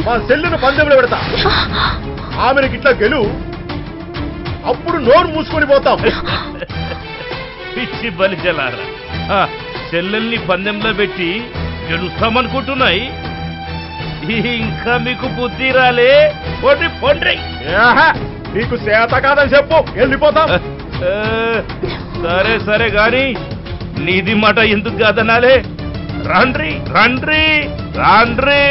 మా సెల్లును పందెంలో పెడతా. ఆమెకి ఇట్లా గెలు, అప్పుడు నోరు మూసుకొని పోతాం. పిచ్చి బలిజలారా, చెల్లెల్ని పందెంలో పెట్టి గెలుస్తామనుకుంటున్నాయి. ఇంకా మీకు బుద్ధి రాలే. పొండ్రి నీకు చేత కాదని చెప్పు, వెళ్ళిపోతాం. సరే సరే గాని నీది మాట ఎందుకు కాదనాలే. రాండ్రి రాండ్రి రాండ్రి.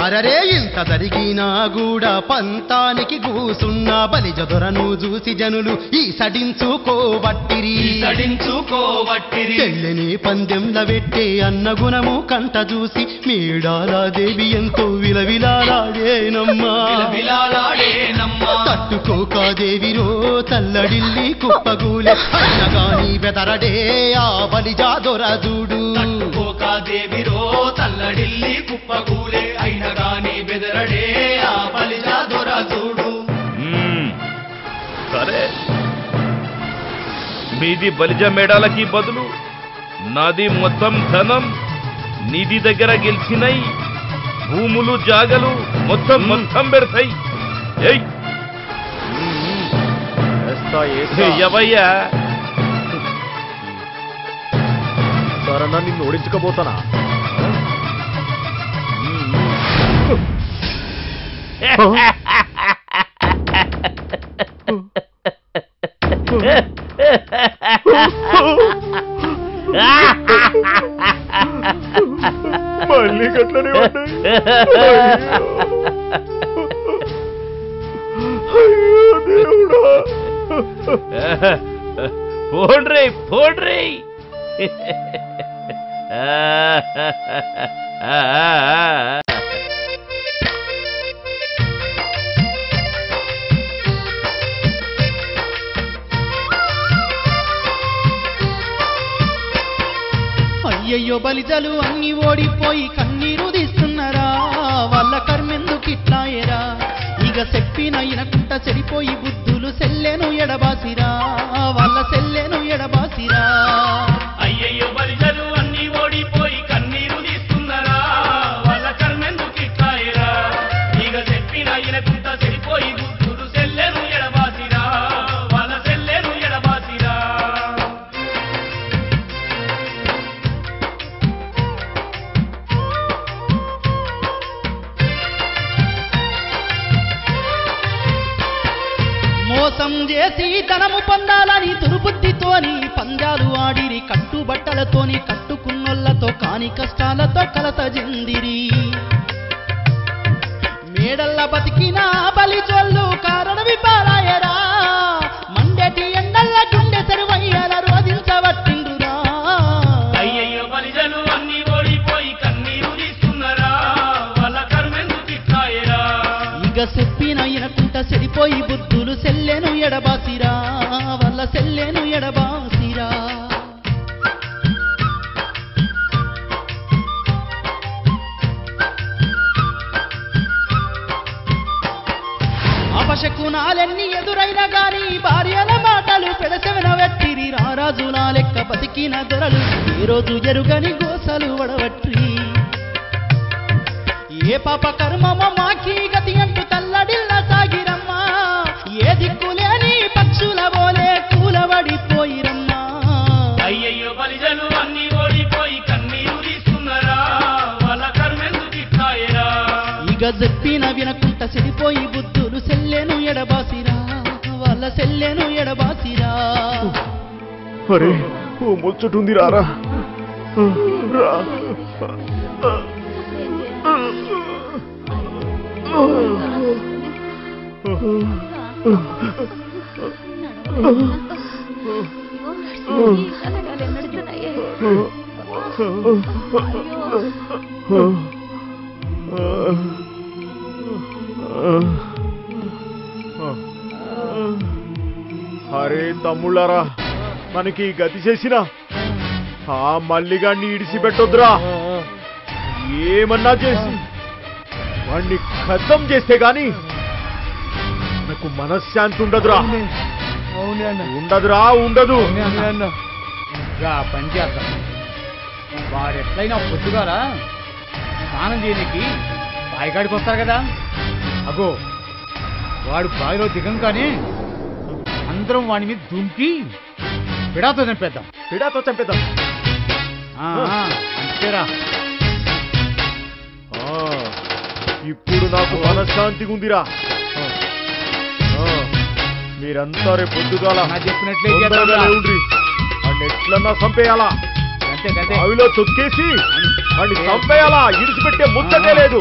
అరరే ఇంత జరిగినా కూడా పంతానికి కూసున్న బలిజదొరను చూసి జనులు ఈ సడించుకోవట్టిరి. చెల్లెని పందెంల పెట్టే అన్న గుణము కంట చూసి మేడాలాదేవి ఎంతో విలవిలాడేనమ్మా. తట్టుకోకాదేవిరో తల్లడిల్లి కుప్పగూలే అన్నగాని బెదరడే ఆ బలిజాదొర చూడు. దేవిరో తల్లడిల్లి కుప్పగూలే అయినగాని బెదరడే ఆ బలిజాదొర చూడు. సరే, మీది బలిజ మేడాలకి బదులు నాది మొత్తం ధనం నీది దగ్గర గెలిచినాయి. భూములు జాగలు మొత్తం పెడతాయి. ఎవయ్యా సరన్నా నిన్ను ఓడించకపోతానా? మళ్ళీ గట్లనే పోండ్రి పోండ్రి. అయ్యయ్యో బలిజలు అన్ని ఓడిపోయి కన్నీరు తీస్తున్నారా, వాళ్ళ కర్మెందుకిట్లాయరా. ఇక చెప్పిన ఇనకుంట చెడిపోయి బుద్ధులు సెల్లెను ఎడబాసిరా, వాళ్ళ సెల్లెను ఎడబాసిరా. అయ్యయ్యో బలిజలు అన్ని ఓడిపోయి కన్నీరు తీస్తున్నారా, వాళ్ళ కర్మెందుకిట్లాయరా. ఇక చెప్పిన ఇనకుంట చెడిపోయి బుద్ధులు సెల్లెను ఎడబాసిరా, వాళ్ళ సెల్లెను ఎడబాసిరా. మోసం చేసి ధనము పొందాలని దుర్బుద్ధితోని పందాలు ఆడిరి. కట్టుబట్టలతోని కట్టుకున్నోళ్లతో కాని కష్టాలతో కలత చెందిరి. మేడల్ల బతికిన బలిజోళ్ళు కారణమి పారాయరా, మండటి ఎండల్ల గుండె తెరువయ్యాల రోధించబట్టిండురా. అయ్యయ్యో బలిజలు అన్ని ఓడిపోయి కన్నీరు తీస్తున్నారా, వాళ్ళ కర్మెందుకిట్లాయరా. ఇక చెప్పిన ఇనకుంట చెడిపోయి బుద్ధులు సెల్లెను ఎడబాసిరా, వాళ్ళ సెల్లెను ఎడబాసిరా. అపశకునాలెన్ని ఎదురైనా గాని భార్యల మాటలు పెడసెవన వెట్టిరి. రారాజులా లెక్క బతికిన దొరలు ఏ రోజు ఎరుగని గోసలు వడవట్రి. ఏ పాప కర్మమో మాకి గతి అంటూ తల్లడిల్ల సాగిరమ్మా. ఏ దిక్కులేని పక్షుల బోలే కూలబడిపోయిరమ్మా. అయ్యయ్యో బలిజలు అన్ని ఓడిపోయి కన్నీరు తీస్తున్నారా, వాళ్ళ కర్మెందుకిట్లాయరా. ఇక చెప్పిన వినకుంట చెడిపోయి బుద్ధులు సెల్లెను ఎడబాసిరా, వాళ్ళ సెల్లెను ఎడబాసిరా. అరే ఓ ముచ్చటుంది రారా. అరే తమ్ముళ్ళారా, మనకి గతి చేసిన ఆ మల్లిగాన్ని ఇడిసిపెట్టొద్దురా. ఏమన్నా చేసి వాణ్ణి ఖతం చేస్తే గాని నాకు మనశ్శాంతి ఉండదురా. ఉండదురా, ఉండదు. పని చేద్దాం. వాడు ఎట్లయినా పొద్దుగాల స్నానం చేయడానికి బాయికాడికి వస్తారు కదా. అగో వాడు బావిలో దిగంగానే అందరం వాడి మీద దుంకి పిడాతో చంపేద్దాం. పిడాతో చంపేద్దాం. అంతేరా. ఇప్పుడు నాకు మనశ్శాంతిగా ఉందిరా. మీరంతా రేపు పొద్దుగాల చెప్పినట్లే ఉండ్రి. వాడిని ఎట్లన్నా చంపేయాలా. బావిలో తొక్కేసి వాడిని చంపేయాలా. ఇడిచిపెట్టే ముచ్చటే లేదు.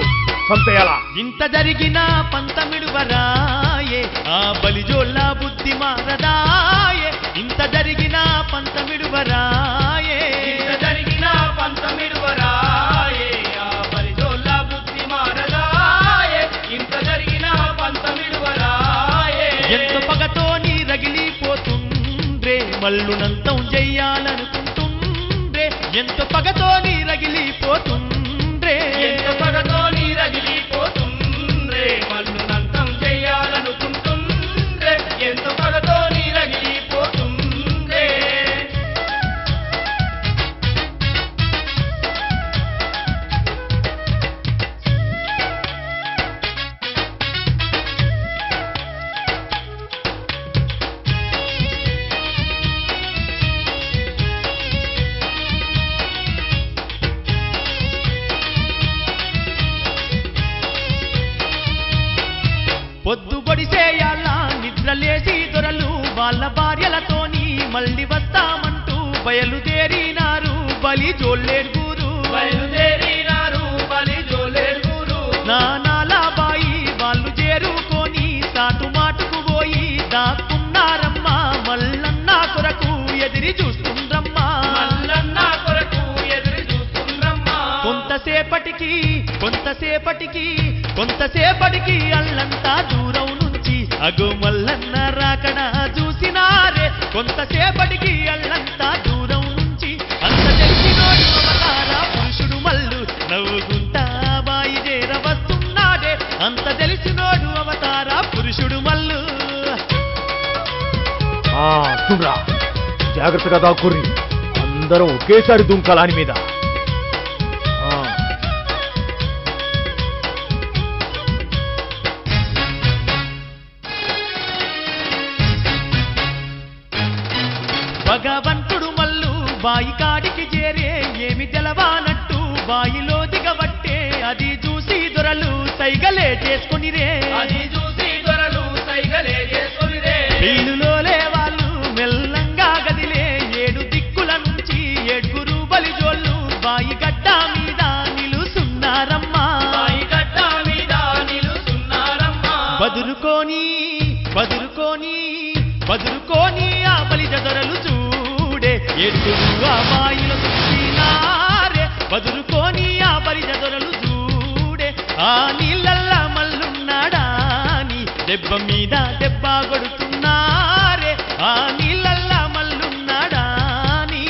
చంపేయాలా. ఇంత జరిగిన పంతమిడువరాయే ఆ బలిజోళ్ళ బుద్ధి మారదాయే. ఇంత జరిగిన పంతమిడువరాయే. ఇంత జరిగిన పంతమిడువరాయే ఆ బలిజోళ్ళ బుద్ధి మారదాయే. ఇంత జరిగిన పంతమిడువరాయే. ఎంత పగతో నీ రగిలిపోతుండ్రే మల్లునంతం చెయ్యాలనుకుంటుండ్రే. ఎంత పగతో నీ రగిలిపోతుండ్రే. ఎంత పగతో నీ రగిలిపోతుండ్రే మల్లునంతం చెయ్యాలనుకుంటుండ్రే. ఎంత పగతో నీ రగిలిపోతుండ్రే. పొద్దుబడిసేయాల నిద్రలేసి దొరలు వాళ్ళ భార్యలతోని మళ్ళీ వస్తామంటూ బయలుదేరినారు బలిజోళ్ళేడుగురు. బయలుదేరినారు బలిజోళ్ళేడుగురు. నానాల బాయి వాళ్ళు చేరుకొని సాటు మాటుకు పోయి దాక్కున్నారమ్మా. మల్లన్న కొరకు ఎదిరి చూస్తుండ్రమ్మా. మల్లన్న కొరకు ఎదురు చూస్తుండ్రమ్మా. కొంతసేపటికి అల్లంతా దూరం నుంచి అగో మల్లన్న రాకడ చూసినారే. కొంతసేపటికి అల్లంతా దూరం నుంచి అంత తెలిసినోడు అవతార పురుషుడు మల్లు నవ్వుకుంటా బాయి చేర వస్తున్నాడే. అంత తెలిసినోడు అవతార పురుషుడు మల్లు. చూడ్రా, జాగ్రత్తగా దాక్కుర్రి. అందరం ఒకేసారి దుంకాలాని మీద. భగవంతుడు మల్లు బాయి కాడికి చేరే ఏమి తెలవానట్టు బాయిలో దిగబట్టే. అది చూసి దొరలు సైగలే చేసుకునిరే. అది చూసి దొరలు సైగలే చేసుకునిరే. ఇల్లులోలే వాళ్ళు మెల్లంగా గదిలే. 7 దిక్కుల నుంచి 7 బలిజోళ్ళు బాయి గడ్డ మీద నిలుసున్నారమ్మా. బాయి గడ్డ మీద నిలుసున్నారమ్మా. బదురుకోని ఆ బలిజ దొరలు చూడే. 7 ఆ బాయిలో చూసినారే. బదురుకోని ఆ బలిజ దొరలు చూడే. ఆ నీళ్ళల్లా మల్లున్నాడాని దెబ్బ మీద దెబ్బ కొడుతున్నారే. ఆ నీళ్ళల్లా మల్లున్నాడాని.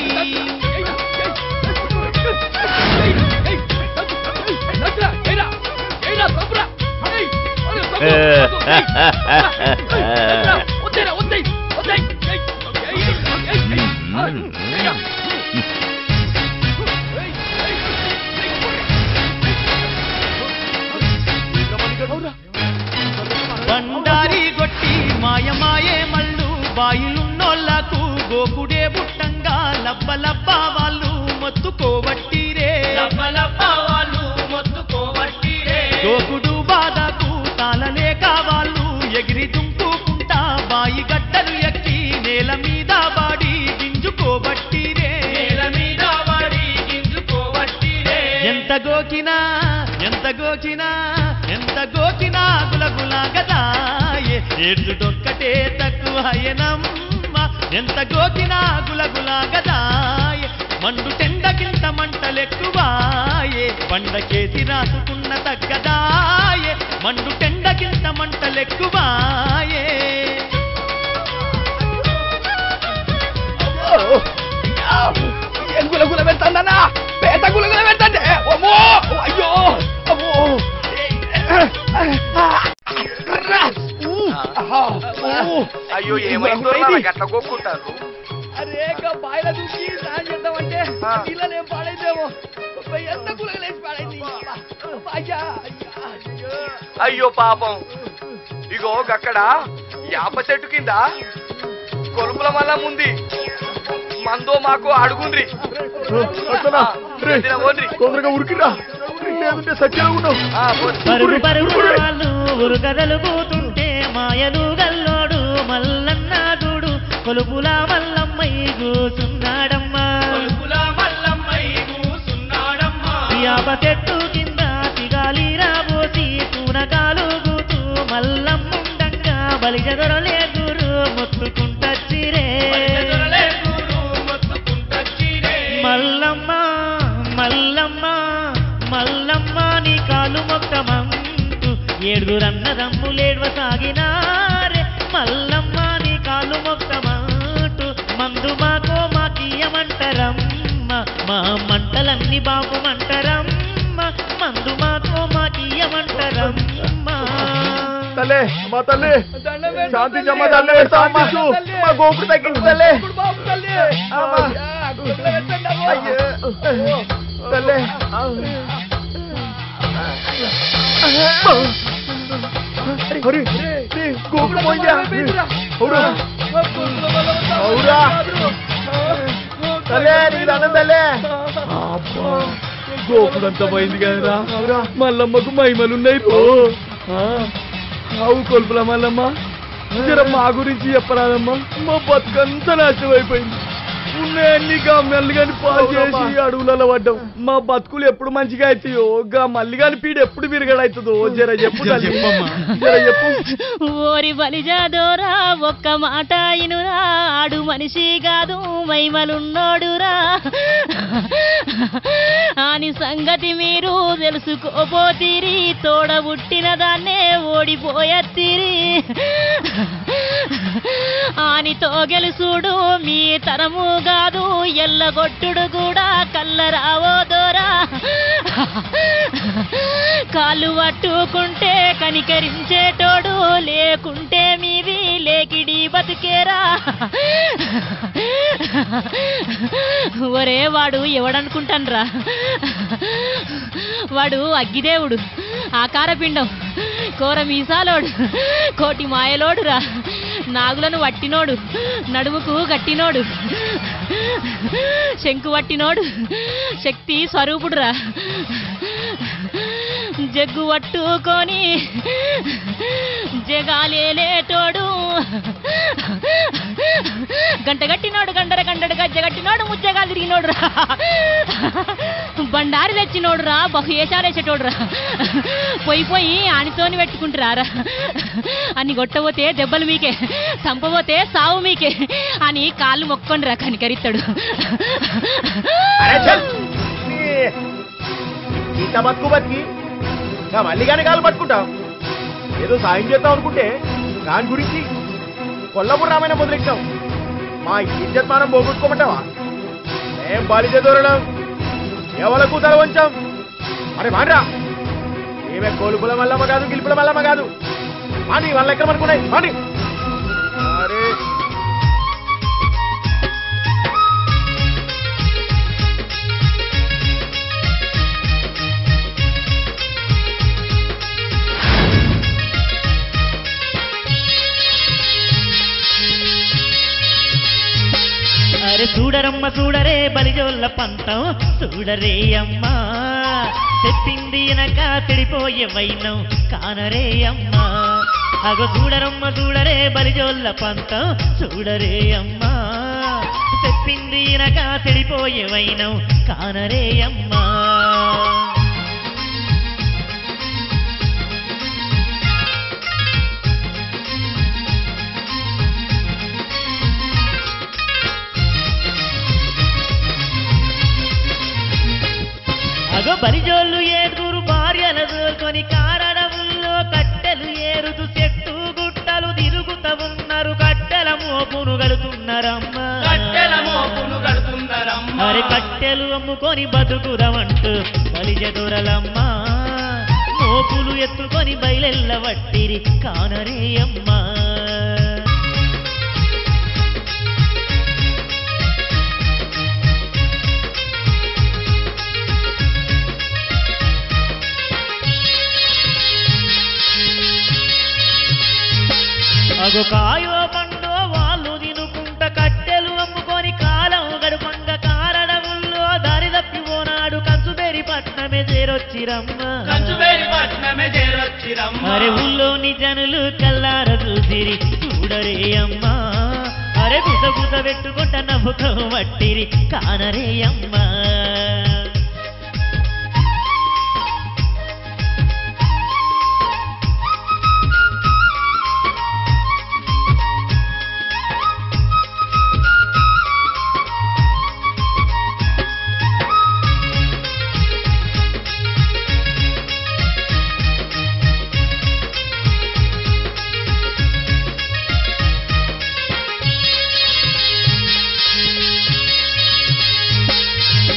బండారి గొట్టి మాయమాయే మల్లు బాయిలున్నోళ్లకు గోకుడే బుట్టంగా లబ్బ వాళ్ళు మొత్తుకోబట్టిరే. లబ్బ వాళ్ళు మొత్తుకోబట్టిరే. గోకుడు బాధకు తాళలేక వాళ్ళు ఎగిరి దుంకుకుంటా బాయి గడ్డలు ఎక్కి నేల మీద బాడి గింజుకోబట్టిరే. నేల మీద వాడి గింజుకోబట్టిరే. ఎంత గోకినా గులగులా గదాయే. ఏడ్చుడొక్కటే తక్కువయనమ్మ. ఎంత గోకినా గులగులా గదాయే. మండు టెండకింత మంటలెక్కువాయే. పండకేసి రాసుకున్న తగ్గదాయే. మండు టెండకింత మంటలెక్కువాయే. గులగుల పెడతానన్నా. పేట గులగుల పెడతాంటే అమ్మో అయ్యో అమ్మో. అయ్యో ఏమైందో అట్లా కొక్కుంటారు. అరే బాయిల దూకి స్నానం చేద్దామంటే ఇళ్ళనేం పాడైతేమో ఎంత కులగలేసి పాడైంది. అయ్యో పాపం. ఇగో అక్కడ యాప చెట్టు కింద కొలుపుల మల్ల ఉంది. మందో మాకు అడుగుండ్రి. తొందరగా ఉరికిరా, లేదంటే సత్యంగా ఉన్నావు. పరుగు పరుగు వాళ్ళు ఉరుగదలు పోతుంటే మాయలు గల్లోడు మల్లన్న చూడు కొలుపుల మల్లమ్మై కూసున్నాడమ్మా. యాప చెట్టు కింద తిగాలి రాబోసి తూనకాలు కూతూ మల్లమ్ముండంగా బలిజదొరలే గురు మొత్తుకుంటచ్చిరే. మల్లమ్మ మల్లమ్మ మల్లమ్మ నీ కాలు మొక్కమంటూ ఏడుగురన్నదమ్ములేడ్వ సాగినారే. మల్లమ్మ నీ కాలు మొక్కమంటూ మందు మాకో మాకియమంటరమ్మ, మా మంటలన్నీ బాపుమంటరమ్మ. మందు మాకో మాకియమంటరమ్మ. తల్లే మా తల్లి శాంతి జమ్మ తల్లి పెడతామా, మా గోపుడు తగ్గించు తల్లే. తల్లే గోపుడు పోయిందా? అవురా తల్లే నీకు అన్నం తల్లే. గోపుడంతా పోయింది కదరా. మల్లమ్మకు మహిమలున్నాయి. అవు కొలుపుల మల్లమ్మ జర మా గురించి చెప్పరాదమ్మా. మా బతుకంతా నాశనం అయిపోయింది. ఉన్నాయన్ని గా మల్లిగాని పాలు చేసి అడవులలో పడ్డాం. మా బతుకులు ఎప్పుడు మంచిగా అవుతాయో, గా మల్లిగాని పీడ ఎప్పుడు విరగడవుతుందో జర చెప్పు. జర చెప్పు. ఓరి బలిజాదోరా ఒక్క మాట ఇనురా, ఆడు మనిషి కాదు మైమలున్నోడురా అని సంగతి మీరు తెలుసుకోపోతీరి. తోడబుట్టిన దాన్నే ఓడిపోయత్తిరి ఆనితో గెలుసుడు మీ తరము కాదు, ఎల్లగొట్టుడు కూడా కల్లరావోదోరా. కాళ్ళు పట్టుకుంటే కనికరించేటోడు, లేకుంటే మీవి లేకిడి బతుకేరా. ఒరే వాడు ఎవడనుకుంటాన్రా, వాడు అగ్గిదేవుడు, ఆకారపిండం, కోర మీసాలోడు, కోటి మాయలోడురా. నాగులను వట్టినోడు, నడుముకు గట్టినోడు, శంకు వట్టినోడు, శక్తి స్వరూపుడురా. జగ్గు పట్టుకొని జగాలేటోడు, గంటగట్టినోడు, గండర గండడు గజ్జగట్టినోడు, ముజ్జగాలు తిరిగినోడు రా. బండారి తెచ్చినోడు రా, బహు ఏషాలేసేటోడు రా. పోయి ఆనితోని పెట్టుకుంటారా అని కొట్టబోతే దెబ్బలు మీకే, చంపబోతే సావు మీకే అని కాళ్ళు మొక్కొండిరా కనికరిస్తాడు. ఇంత బతుకు బతికి మళ్ళీ కానీ కాలు పట్టుకుంటాం. ఏదో సాయం చేద్దాం అనుకుంటే దాని గురించి కొల్లపురం రామాయణ మొదలెట్టాం. మా ఇజ్జత్మానం పోగొట్టుకోమంటావా? ఏం బాలిజ దూరడం, ఎవలకు తల వంచాం. మరి మానరా, ఏమే కోలుపుల మల్లమ్మ కాదు, గిలుపుల మల్లమ్మ కాదు. మాని వాళ్ళ ఎక్కడ అనుకున్నాయి మాని. అరే అరే చూడరమ్మ చూడరే బలిజోళ్ళ పంతం, చూడరే అమ్మా చెప్పింది వెనక చెడిపోయే వైనం కానరే అమ్మా. అగో చూడరమ్మ చూడరే బలిజోళ్ళ పంతం, చూడరే అమ్మా చెప్పింది వెనక చెడిపోయే వైనం కానరే అమ్మా. అగో బలిజోళ్ళు ఏడుగురు భార్యల దోరుకొని కారడవుల్లో కట్టెలు ఏరుతూ చెట్టు గుట్టలు తిరుగుతూ ఉన్నారు. కట్టెల మోపును గడుతున్నారమ్మా, మరి కట్టెలు అమ్ముకొని బతుకుదమంటూ బలిజ దొరలమ్మా. మోపులు ఎత్తుకొని బయలెల్ల వట్టిరి కానరే అమ్మా. అగు కాయో పండో వాళ్ళు తినుకుంట కట్టెలు అమ్ముకొని కాలం గడుపంగ కారణముల్లో దారి తప్పిపోనాడు కంచుబేరి పట్నమే చేరొచ్చిరమ్మ అరే ఊళ్ళోని జనులు కల్లార చూసిరి చూడరే అమ్మా అరే గుస గుస పెట్టుకుంట నవ్వుకో వట్టిరి కానరే అమ్మా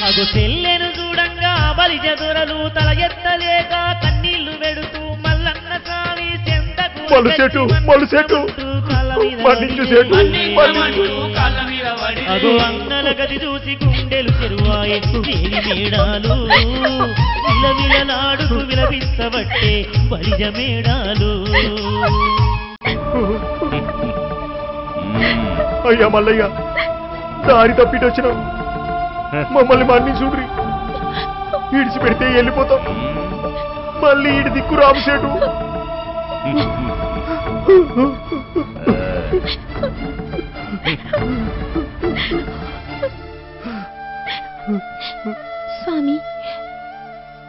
అగు చెల్లెను చూడంగా బలిజ దొరలు తల ఎత్తలేక కన్నీళ్లు పెడుతూ మల్లన్న స్వామి చెంతకు అగు అన్నల గది చూసి గుండెలు చెరువాయే దేవి మేడాలు విలవిలలాడుతూ విలపిస్తబట్టే బలిజ మేడాలు అయ్యా మల్లయ్య దారి తప్పిటొచ్చినాం మమ్మల్ని మన్ని చూడ్రి ఈడిచిపెడితే వెళ్ళిపోతాం మళ్ళీ ఈడి దిక్కు రామసేటు స్వామి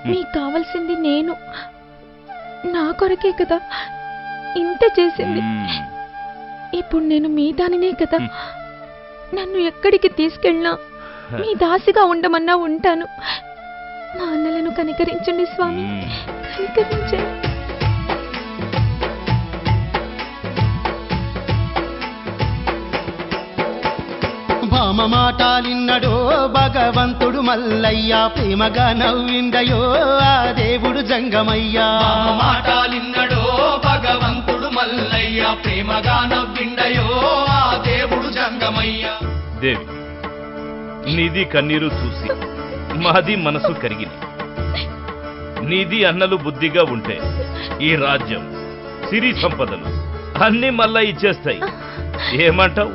మీకు కావాల్సింది నేను నా కొరకే కదా ఇంత చేసింది ఇప్పుడు నేను మీ దానినే కదా నన్ను ఎక్కడికి తీసుకెళ్ళినా మీ దాసిగా ఉండమన్నా ఉంటాను మా అన్నలను కనికరించండి స్వామి కనికరించండి భామ మాటాలిన్నడో భగవంతుడు మల్లయ్య ప్రేమగా నవ్విండయో ఆ దేవుడు జంగమయ్యా మాటాలిన్నడో భగవంతుడు మల్లయ్య ప్రేమగా నవ్విండయో ఆ దేవుడు జంగమయ్య దేవి నీది కన్నీరు చూసి మాది మనసు కరిగింది నీది అన్నలు బుద్ధిగా ఉంటే ఈ రాజ్యం సిరి సంపదలు అన్ని మళ్ళా ఇచ్చేస్తాయి ఏమంటావు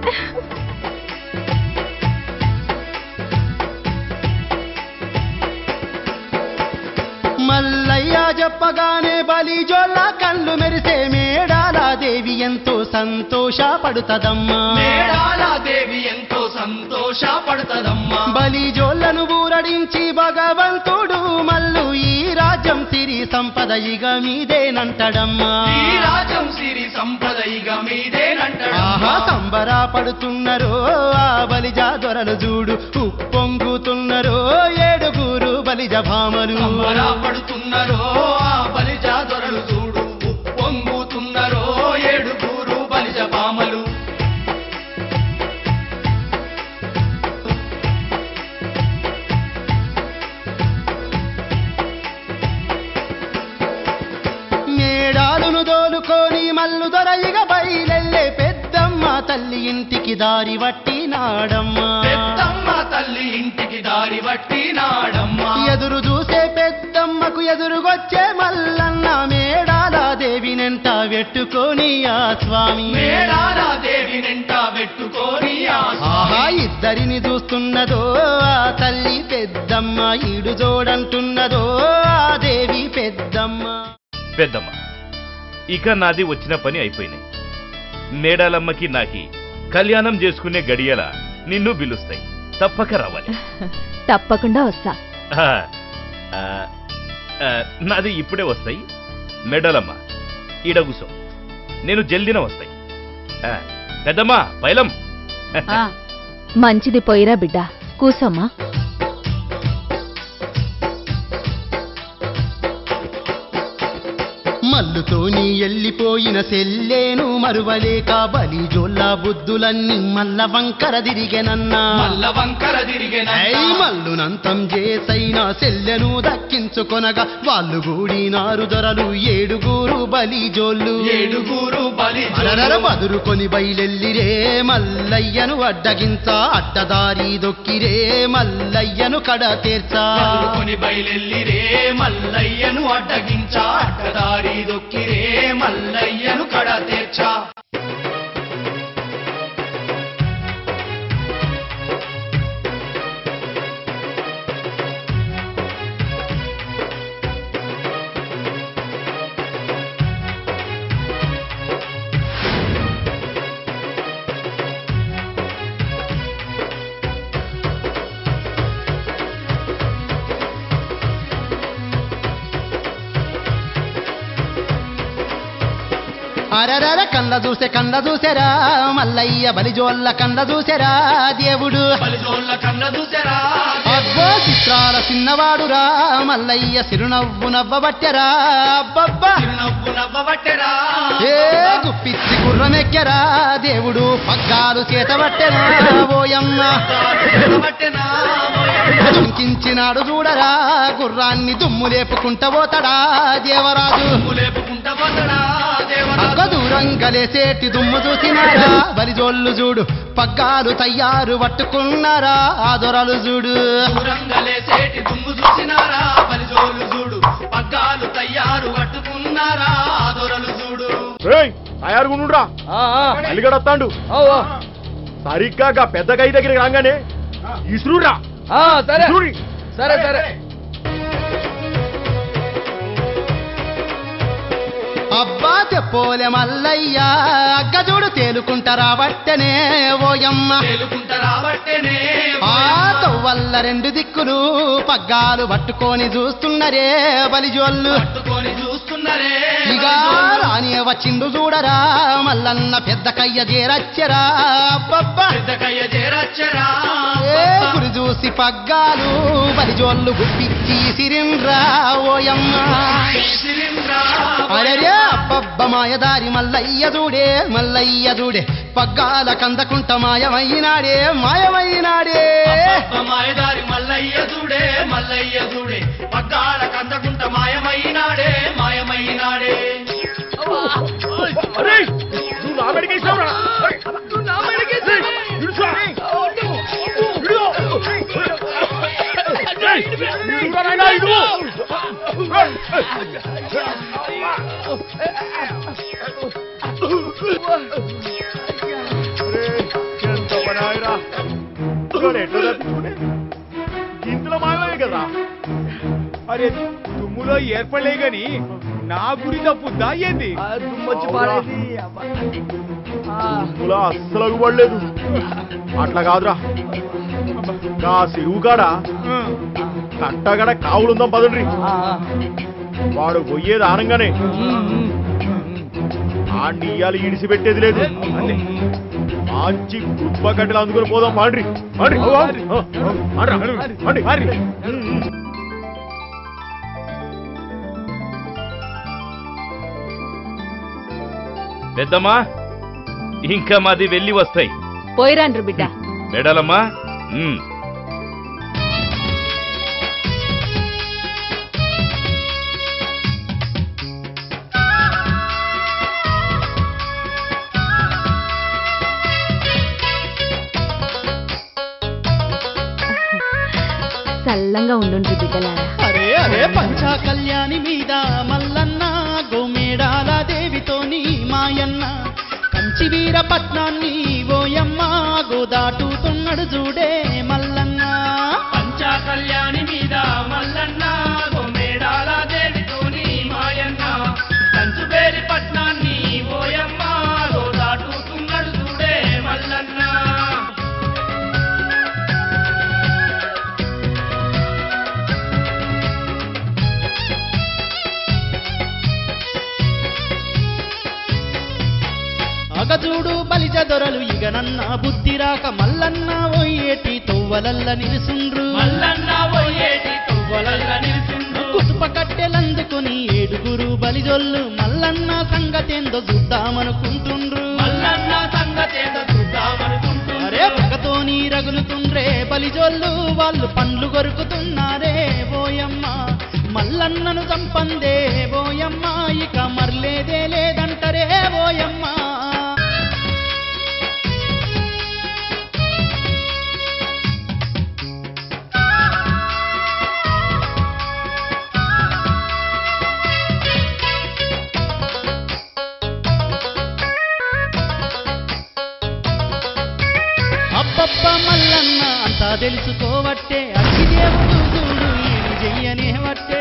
మల్లయ్య చెప్పగానే బలిజోళ్ళ కళ్ళు మెరిసే మేడాలాదేవి ఎంతో సంతోషపడుతదమ్మా మేడాలాదేవి ఎంతో సంతోషపడుతదమ్మా బలిజోళ్ళను ఊరడించి భగవంతుడు మల్లు ఈ రాజ్యం సిరి సంపద ఇక మీదేనంటడమ్మా ఈ రాజ్యం సిరి సంపద ఇక మీదేనంటడమ్మా ఆహా సంబరపడుతున్నరో ఆ బలిజ దొరలు చూడు ఉప్పొంగుతున్నరో ఏడుగురు బలిజ భామలు సంబరపడుతున్నరో ఆ బలిజ దొరలు చూడు ఉప్పొంగుతున్నరో ఏడుగురు బలిజ భామలు మేడాలును దోలుకొని మల్లు దొరయిగ బయలెల్లే పెద్దమ్మ తల్లి ఇంటికి దారి వట్టినాడమ్మా పెద్దమ్మ తల్లి ఇంటికి దారి వట్టినాడమ్మా ఎదురు చూసే పెద్దమ్మకు ఎదురుగొచ్చే మల్లన్న మేడాలాదేవినెంట వెట్టుకొని ఆ స్వామి మేడాలాదేవినెంట వెట్టుకొని ఆహా ఇద్దరిని చూస్తున్నదో ఆ తల్లి పెద్దమ్మ ఈడు జోడంటున్నదో ఆ దేవి పెద్దమ్మ పెద్దమ్మ ఇక నాది వచ్చిన పని అయిపోయినాయి మేడాలమ్మకి నాకి కళ్యాణం చేసుకునే గడియల నిన్ను పిలుస్తాయి తప్పక రావాలి తప్పకుండా వస్తా ఆ, ఆ, ఆ, నాది ఇప్పుడే వస్తాయి మేడాలమ్మ ఈడ కూసో నేను జల్దిన వస్తాయి పెద్దమ్మా పైలం మంచిది పోయిరా బిడ్డ కూసమ్మా మల్లుతోని ఎల్లిపోయిన సెల్లేను మరువలేక బలిజోళ్ళ బుద్ధులన్నీ మల్ల వంకర తిరిగెనన్నా మల్లునంతం చేసైనా సెల్లెను దక్కించుకొనగా వాళ్ళు గూడినారు దొరలు ఏడుగురు బలిజోళ్ళు బదురుకొని బయలెల్లిరే మల్లయ్యను అడ్డగించ అడ్డదారి దొక్కిరే మల్లయ్యను కడ తీర్చా బయలెల్లిరే మల్లయ్యను అడ్డగించా అడ్డదారి దొక్కిరే మల్లయ్యను కడ తీర్చా అరరర కంద చూసేరా మల్లయ్య బలిజోళ్ళ కంద చూసేరా దేవుడు బలిజోళ్ళ కన్న దూసరా అబ్బో చిత్రాల చిన్నవాడురా మల్లయ్య సిరునవ్వు నవ్వబట్టెరా అబ్బబ్బా నవ్వు నవ్వబట్టెరా ఏ గుప్పిచ్చి గుర్రమెక్కెరా దేవుడు పగ్గాలు చేతబట్టెరా ఓయమ్మ బట్టెనా దుంకించినాడు చూడరా గుర్రాన్ని దుమ్ము లేపుకుంట పోతాడా దేవరాజు లేపుకుంటా పోతాడా అగ్గ దూరంగా లేసేటి దుమ్ము చూసినారా బలిజోళ్ళు చూడు పగ్గాలు తయ్యారు పట్టుకున్నారా ఆ దొరలు చూడు దూరంగలేసేటి దుమ్ము చూసినారా బలిజోళ్ళు చూడు పగ్గాలు తయ్యారు పట్టుకున్నారా ఆ దొరలు చూడు తయారుగుండురా అల్లిగడొస్తాడు సరిగ్గా గా పెద్ద గై దగ్గరికి రాగానే ఇసురురా సరే సరే సరే అబ్బా తెప్పోలే మల్లయ్య అగ్గజూడు తేలుకుంటారా బట్టనే ఓయమ్మ తేలుకుంటా రాబట్టేనే ఆ తవ్వల్ల రెండు దిక్కులు పగ్గాలు పట్టుకొని చూస్తున్నరే బలిజోళ్ళు పట్టుకొని చూస్తున్నారే ఇక రాని వచ్చిండు చూడరా మల్లన్న పెద్ద కయ్య చేరచ్చరా అబ్బబ్బా పెద్దకయ్య చేరచ్చరా ఏ గురి చూసి పగ్గాలు బలిజోళ్ళు గుప్పిచ్చి సిరిండ్రా ఓయమ్మ అరే అబ్బబ్బ మాయదారి మల్లయ్య చూడే పగ్గాల కందకుంట మాయమైనాడే మాయదారి మల్లయ్య చూడే పగ్గాల కందకుంట మాయమైనాడే నువ్వు నా మెడికేసావురా ఇంట్లో మాయమే కదా అరే దుమ్ములో ఏర్పడలే గాని నా గురి తప్పుద్దా ఏంది దుమ్మొచ్చి పాడేది దుమ్ములా అస్సలు పడలేదు అట్లా కాదురా నా సిరువు కాడ కట్టగడ కావులుందాం పదండ్రి వాడు పోయేది ఆనంగానే ఆ నీయాలు ఇడిసిపెట్టేది లేదు మంచి గుప్ప కట్టెలు అందుకొని పోదాం పాండ్రి పెద్దమ్మా ఇంకా మాది వెళ్ళి వస్తాయి పోయిరాండ్రు బిడ్డ మెడలమ్మా చల్లంగా ఉండుండ్రు బిడ్డలారా అరే పంచా కళ్యాణి మీద మల్లన్న గోమేడాల దేవితోని మాయన్న కంచి వీరపట్నాన్ని ఓయమ్మ గోదాటుతున్నాడు చూడే మల్లన్న పంచా కళ్యాణి మీద మల్లన్న గోమేడాల దేవితోని మాయన్న కంచుబేరి పట్నాన్ని ఓయమ్మ గోదాటుతున్నాడు చూడే మల్లన్న అగజూడు బలిజ దొరలు ఇగనన్న బుద్ధి రాక మల్లన్న ఓయేటి తొవ్వలల్ల నిలుసుండ్రు మల్లన్న పోయేటి తువ్వలల్ల నిలుచుండు కుసుప కట్టెలందుకుని ఏడుగురు బలిజొల్లు మల్లన్న సంగతేందో చూద్దామనుకుంటుండ్రు మల్లన్న సంగతేదో చూద్దామనుకుంటూ అరే పక్కతోని రగులుతుండ్రే బలిజొల్లు వాళ్ళు పండ్లు కొరుకుతున్నారే బోయమ్మ మల్లన్నను చంపందే బోయమ్మ ఇక మర్లేదే లేదంటరే బోయమ్మ అబ్బబ్బ మల్లన్న అంతా తెలుసుకోవట్టే అగ్గిదేవుడు చూడు ఏమి చెయ్యనేవట్టే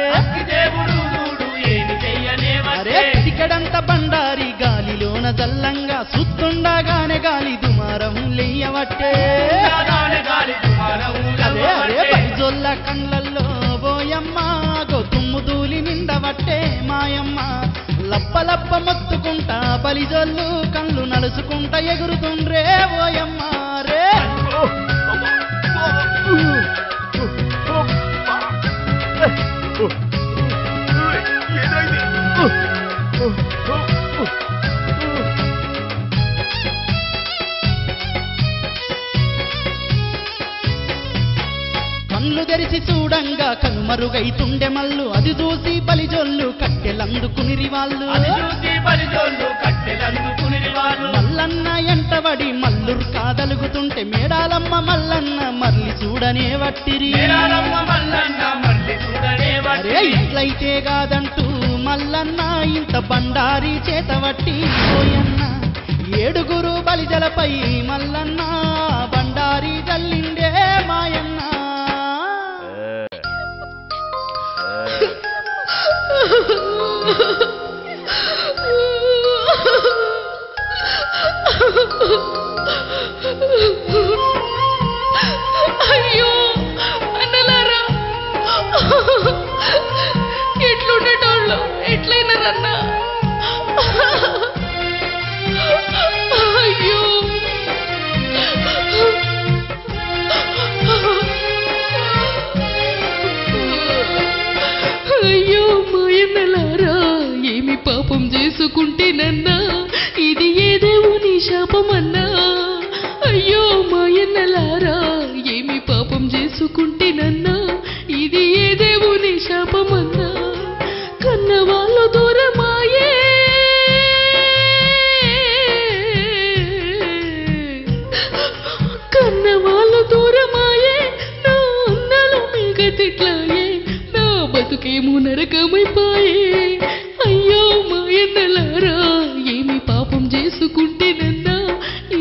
దేవుడు చూడు ఏమి చెయ్యనే అరే ఇక్కడంత బండారి గాలిలోన జల్లంగా సుత్తుండగానే గాలి దుమారం లేయవట్టే అరే అరే పైజొల్ల కండ్లల్లో బోయమ్మ గొతుమ్ము దూలి నిండవట్టే మాయమ్మ లప్ప లప్ప మొత్తుకుంటా బలిజోళ్ళు కళ్ళు నలుసుకుంటా ఎగురుతుండ్రే ఓయమ్మారే. కళ్ళు తెరిచి చూడంగా కనుమరుగైతుండే మల్లు అది చూసి బలిజోళ్ళు కట్టెలందుకునిరి వాళ్ళు. మల్లన్న ఎంటబడి మల్లురు కాదలుగుతుంటే మేడాలమ్మ మల్లన్న మర్లి చూడనే వట్టిరి. అరే ఇట్లయితే కాదంటూ మల్లన్న ఇంత బండారి చేతవట్టి పోయన్న. 7 బలిజలపై మల్లన్న బండారి జల్లిండే మాయన్న. అయ్యో అన్నలారా, ఎట్లుండేటోళ్ళు ఎట్లయినారన్నా. అయ్యో అయ్యో మాయన్నలారా, ఏమి పాపం చేసుకుంటేనన్నా, ఇది ఏ దేవుని శాపమన్నా. అయ్యో మాయన్నలారా, ఏమి పాపం చేసుకుంటేనన్నా, ఇది ఏ దేవుని శాపమన్నా. కన్నవాళ్ళు దూరమాయే, కన్నవాళ్ళు దూరమాయే, నా అన్నలు మిగతిట్లాయే, నా బతుకేమో నరకమైపోయే. అయ్యో మాయన్నలారా, ఏమి పాపం చేసుకుంటేనన్నా,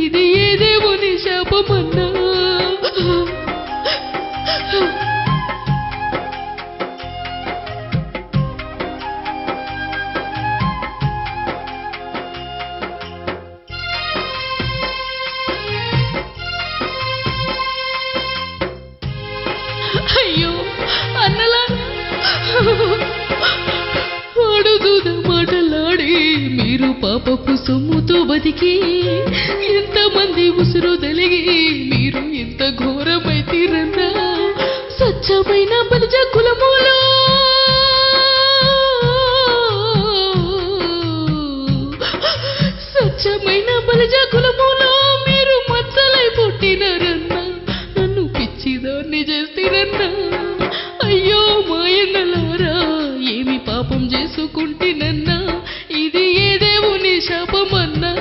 ఇది ఏ దేవుని శాపమన్నా. అయ్యో అన్నలారా, వాడుదూద మాటలాడి మీరు పాపపు సొమ్ముతో బతికి ఎంతమంది ఉసురు తలిగి మీరు ఎంత ఘోరమైతీరన్నా. స్వచ్ఛమైన బలిజ కులములో స్వచ్ఛమైన బలిజ కులములో మీరు మచ్చలై పుట్టినారన్నా. నన్ను పిచ్చిదాన్ని చేస్తారన్నా. అయ్యో మాయన్నలారా, ఏమి పాపం చేసుకుంటేనన్నా, ఇది ఏ దేవుని శాపమన్నా.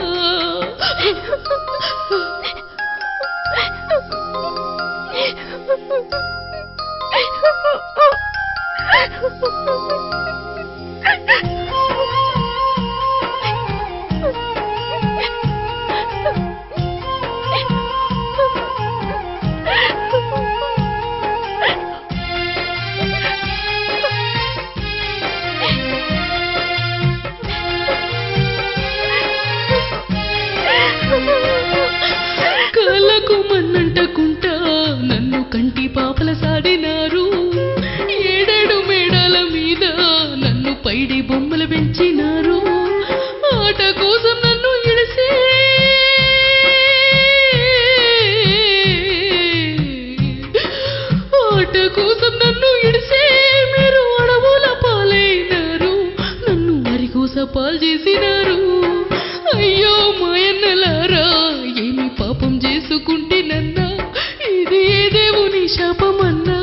కాళ్ళకు మన్నంటకుంటా నన్ను కంటి పాపల సాడినారు. 7 మేడాల మీద నన్ను పైడి బొమ్మలు పెంచినారు. ఆట కోసం నన్ను ఇడిసి ఆట కోసం నన్ను ఇడిసి మీరు అడవుల పాలైనారు. నన్ను వరికోస పాలు చేసినారు. అయ్యో మాయన్నలారా, ఏమి పాపం చేసుకుంటేనన్నా, ఇది ఏ దేవుని శాపమన్నా.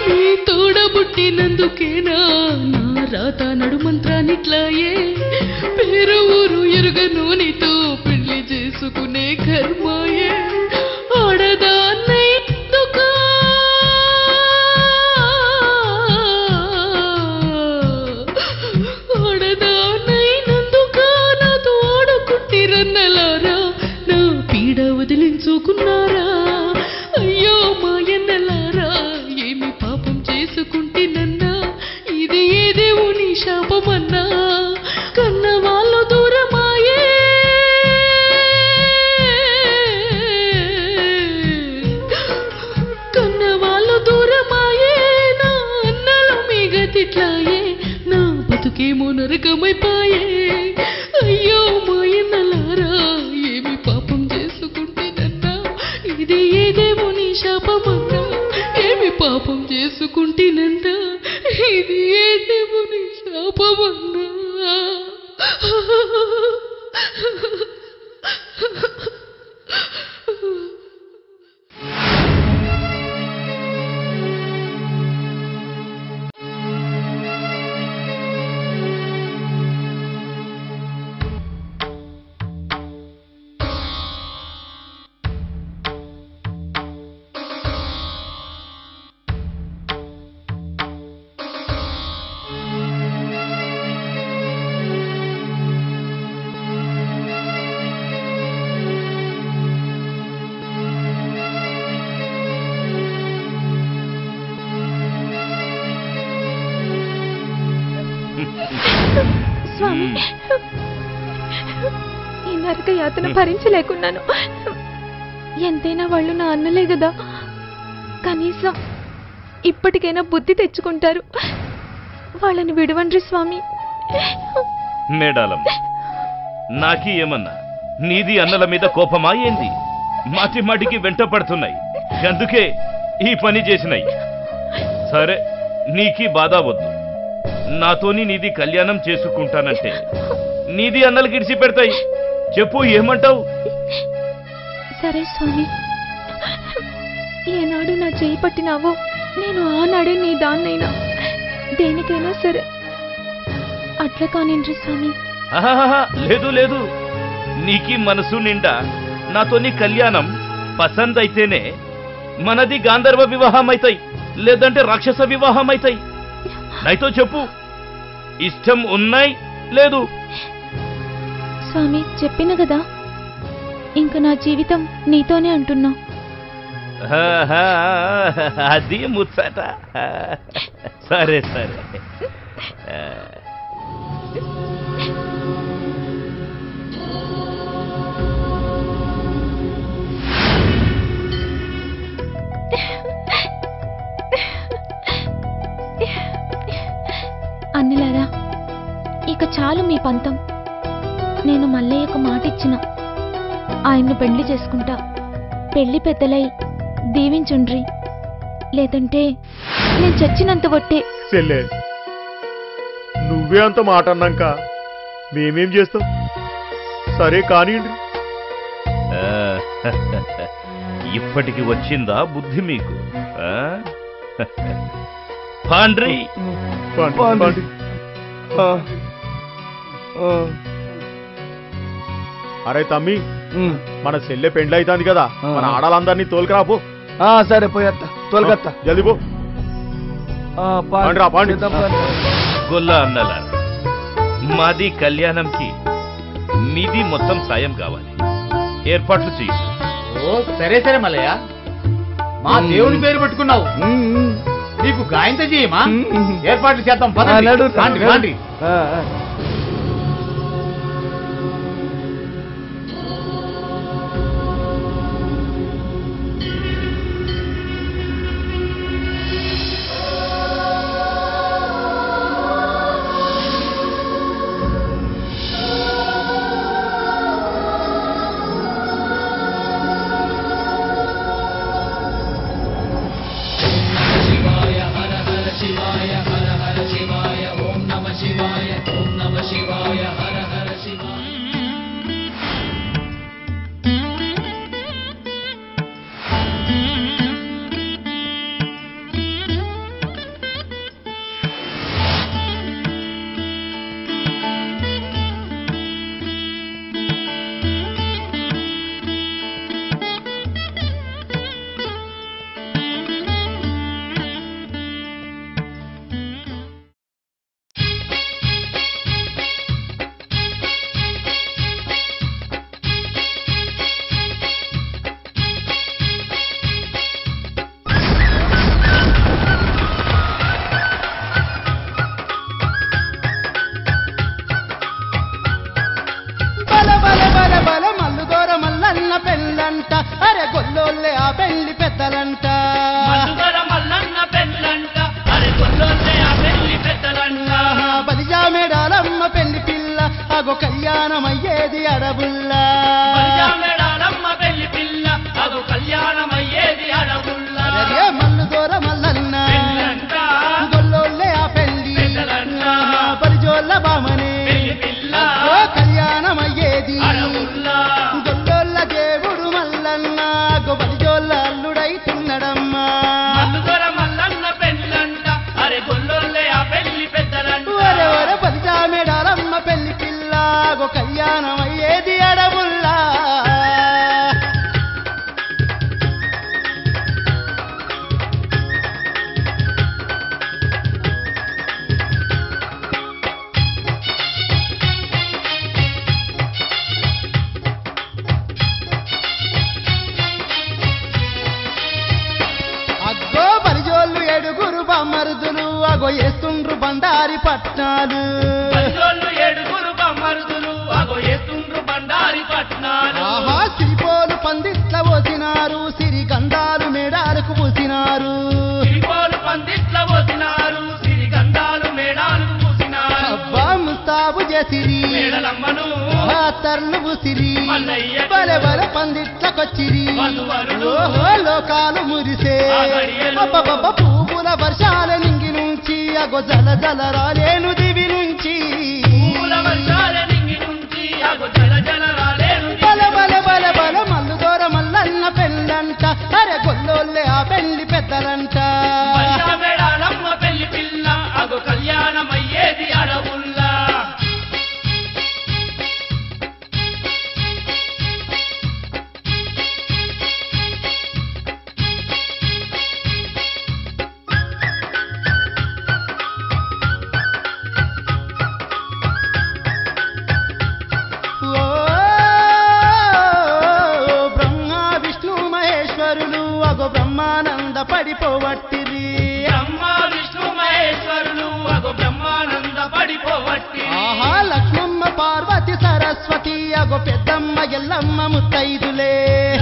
మీ తోడబుట్టినందుకేనా నా రాత నడుమంత్రానిట్లాయే. పేరు ఊరు ఎరుగను నీతో పెళ్లి చేసుకునే కర్మాయే. ఆడదాన్నైందుకా ఆడదాన్నైనందుకా నాతో ఆడుకుంటిరన్నలారా, నా పీడ వదిలించుకున్నారా. అయ్యో మాయన్నలారా, రామన్నా ఏమి పాపం చేసుకుంటేనందా ఇది ఏ దేవుని శాపమన్నా స్వామి ఈ నరక యాతన భరించలేకున్నాను. ఎంతైనా వాళ్ళు నా అన్నలే కదా, కనీసం ఇప్పటికైనా బుద్ధి తెచ్చుకుంటారు. వాళ్ళని విడవండ్రి స్వామి. మేడాలమ్మ, నాకి ఏమన్నా నీది అన్నల మీద కోపమా ఏంది? మాటి మాటికి వెంట పడుతున్నాయి, అందుకే ఈ పని చేసినాయి. సరే, నీకీ బాధ వద్దు. నాతోని నీది కళ్యాణం చేసుకుంటానంటే నీది అన్నలు గిడిచి పెడతాయి. చెప్పు, ఏమంటావు? సరే స్వామి, ఏనాడు నా చేయి పట్టినావో నేను ఆనాడే నీ దాన్నైనా, దేనికైనా సరే అట్లా కానిండ్రి స్వామి. ఆహాహా, లేదు లేదు, నీకి మనసు నిండా నాతోని కళ్యాణం పసంద్ అయితేనే మనది గాంధర్వ వివాహం అవుతాయి, లేదంటే రాక్షస వివాహం అవుతాయి. నైతో చెప్పు, ఇష్టం ఉన్నాయి లేదు? స్వామి చెప్పిన కదా, ఇంక నా జీవితం నీతోనే అంటున్నా. అది ముచ్చట. సరే సరే. అన్నలారా, ఇక చాలు మీ పంతం. నేను మల్లయ్యకు మాట ఇచ్చిన, ఆయన్ను పెళ్లి చేసుకుంటా. పెళ్లి పెద్దలై దీవించుండ్రి, లేదంటే నేను చచ్చినంత ఒట్టే. చెల్లె, నువ్వే అంత మాట అన్నాక మేమేం చేస్తాం? సరే కానివ్వండి. ఇప్పటికి వచ్చిందా బుద్ధి మీకు? పాండ్రి, అరే తమ్మి, మన చెల్లె పెండ్లి అవుతుంది కదా, మన ఆడాలందరినీ తోలుకురాపో. సరే పోయేత్తా, తోలుకొత్తా. జల్దీ పో. పాండ్రా, పాండి. గొల్లా అన్నలా, మాది కళ్యాణంకి మీది మొత్తం సాయం కావాలి. ఏర్పాట్లు చెయ్యి. ఓ సరే సరే మల్లయ్య, మా దేవుని పేరు పెట్టుకున్నావు, నీకు గాయంత చేయమా? ఏర్పాట్లు చేద్దాం. పదండి. శివాయ హర హర శివాయ, హర హర శివాయ, ఓం నమ శివాయ, ఓం నమ బండారి పట్నాలు పల్లొల్లు ఏడుగురు బమ్మరుదులు అగో ఎత్తుండ్రు బండారి పట్నాలు ఆహా సిరిపోలు పందిట్ల పోసినారు సిరి గంధాలు మేడాలకు పూసినారు సిరిపోలు పందిట్ల పోసినారు సిరి గంధాలు మేడాలకు పూసినారు అబ్బా ముస్తాబు చేసిరి మేడలమ్మను తర్లు పూసిరి మల్లయ్య బలె బలె పందిట్లకొచ్చిరి వధువరులు ఓహో లోకాలు మురిసే ఆ గడియలు అబ్బబ్బబ్బ పువ్వుల వర్షాల నింగి నుంచి అగో జల జల రాలేను దివి నుంచి పూల వర్షాల నింగి నుంచి అగో జల జల రాలేను బల బల బల బల మల్లు దూర మల్లన్న పెళ్ళంట అరే గొల్లోళ్ళే ఆ పెళ్లి పెద్దలంట మల్లా మేడాలమ్మ పెళ్లి పిల్ల అగో కళ్యాణమయ్యేది అడవుల్లా ఓ బ్రహ్మ విష్ణు మహేశ్వరులు అగో బ్రహ్మానంద పడిపోవట్టిరి బ్రహ్మ విష్ణు మహేశ్వరులు అగో బ్రహ్మానంద పడిపోవట్టి ఆహా లక్ష్మమ్మ పార్వతి సరస్వతి అగో పెద్దమ్మ ఎల్లమ్మ ముత్తైదులే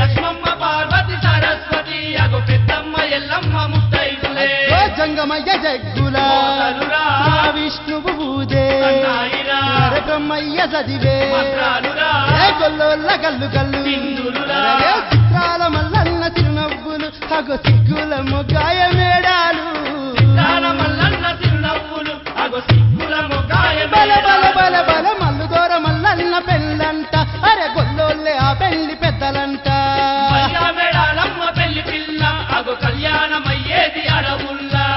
లక్ష్మమ్మ పార్వతి సరస్వతి అగో పెద్దమ్మ ఎల్లమ్మ ముత్తైదులే ఓ జంగమయ్య జగ్గుల మోతలురా ఆ విష్ణువు ఊదే సన్నాయిరా అరే బ్రహ్మయ్య చదివే మంత్రాలురా ఏ గొల్లోళ్ళ గల్లు గల్లు సింధులురా అరే చిత్రాల మల్లన్న చిరునవ్వులు అగో సిగ్గుల మొగ్గాయ మేడాలు చిత్రాల మల్లన్న చిరునవ్వులు అగో సిగ్గుల మొగాయ బల బల బల బల మల్లు దూర మల్లన్న పెళ్ళంట అరే గొల్లోళ్ళే ఆ పెళ్లి పెద్దలంట మల్లా మేడాలమ్మ పెళ్లి పిల్ల అగో కళ్యాణమయ్యేది అడవుల్లా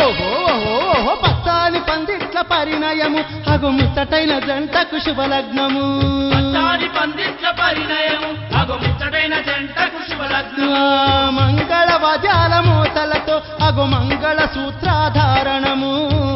ఓహో ఓహో ఓహో పచ్చాని పందిట్ల పరిణయము అగు ముచ్చటైన జంటకు శుభలగ్నము పచ్చాని పందిట్ల పరిణయము అగో ముచ్చటైన జంటకు శుభలగ్నం ఆ మంగళ వాద్యాల మోతలతో అగు మంగళ సూత్రాధారణము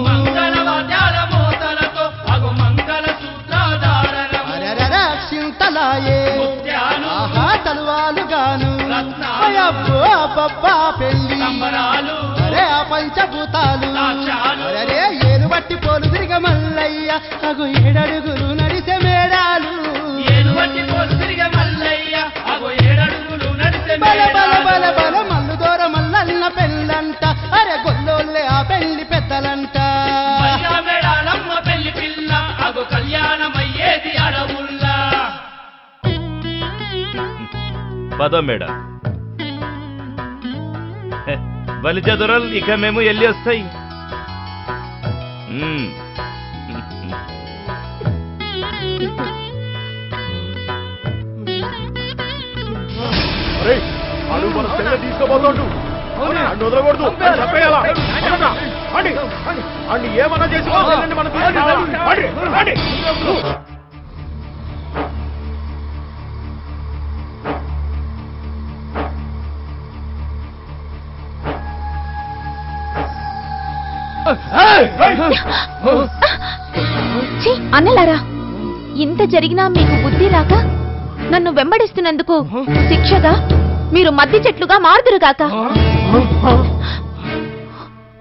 మంగళ వాద్యాల మోతలతో అగో మంగళ సూత్రాధారణము అరెరెర క్షింతలాయే ముత్యాలు ఆహా తలువాలుగాను రత్నాలు అయ్యబ్బో అబ్బబ్బా పెళ్ళి సంబరాలు అరే ఆ పంచభూతాలు సాక్ష్యాలు అరే ఏలు బట్టి పోలు తిరిగ మల్లయ్య అగు ఏడడుగులు నడిసే మేడాలు ఏలు బట్టి పోలు తిరిగే మల్లయ్య అగో ఏడడుగులు నడిసే బల బల మేడాలు. బల బల మల్లు దూర మల్లన్న పెళ్ళంట అరే గొల్లోళ్ళే ఆ పెళ్లి పెద్దలంట మల్లా మేడాలమ్మ పెళ్లి పిల్ల అగో కళ్యాణమయ్యేది అడవుల్లా పద మేడ బలిజ దొరలు ఇక మేము వెళ్ళి వస్తాయి అరే అడుగు మన తెల్ల తీసుకోబోతోండు అడ్డు వదలకూడదు చెప్పేయాలా అండి అండి ఏమన్నా చేసి మనం తీసుకెళ్ళండి ఛీ, అన్నలారా ఇంత జరిగినా మీకు బుద్ధి రాక నన్ను వెంబడిస్తున్నందుకు శిక్షగా మీరు మద్ది చెట్లుగా మారుదురుగాక.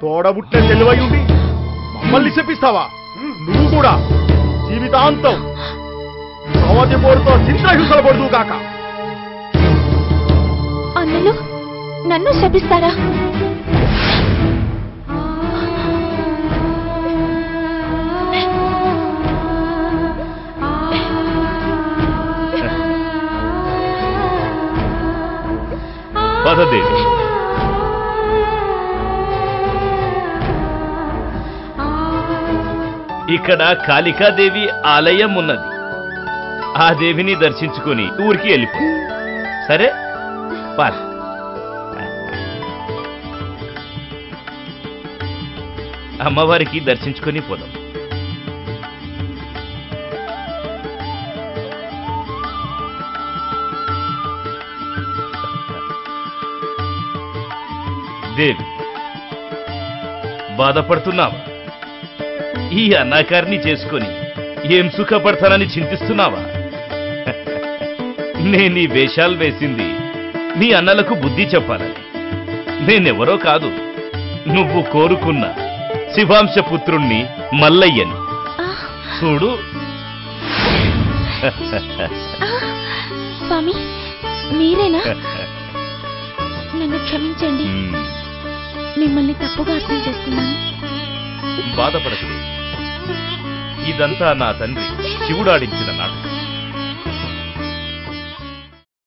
తోడబుట్టిన తెలివై ఉండి మమ్మల్ని చెప్పిస్తావా? నువ్వు కూడా జీవితాంతం సవతి పోరుతో చింతహింసలబడదు కాక. అన్నలు నన్ను శపిస్తారా? పదదేవి ఇక్కడ కాళికాదేవి ఆలయం ఉన్నది. ఆ దేవిని దర్శించుకొని ఊరికి వెళ్ళిపో. సరే పద. అమ్మవారికి దర్శించుకొని పోదాం. దేవి, బాధపడుతున్నావా? ఈ అన్నాకారిని చేసుకొని ఏం సుఖపడతానని చింతిస్తున్నావా? నేను ఈ వేషాలు వేసింది నీ అన్నలకు బుద్ధి చెప్పాలని. నేనెవరో కాదు, నువ్వు కోరుకున్న శివాంశపుత్రుణ్ణి మల్లయ్యని. చూడు. స్వామి, మీరేనా? నన్ను క్షమించండి, మిమ్మల్ని తప్పుగా అర్థం చేసుకున్నాను. బాధపడకు, ఇదంతా నా తండ్రి శివుడాడించిన నాటకం.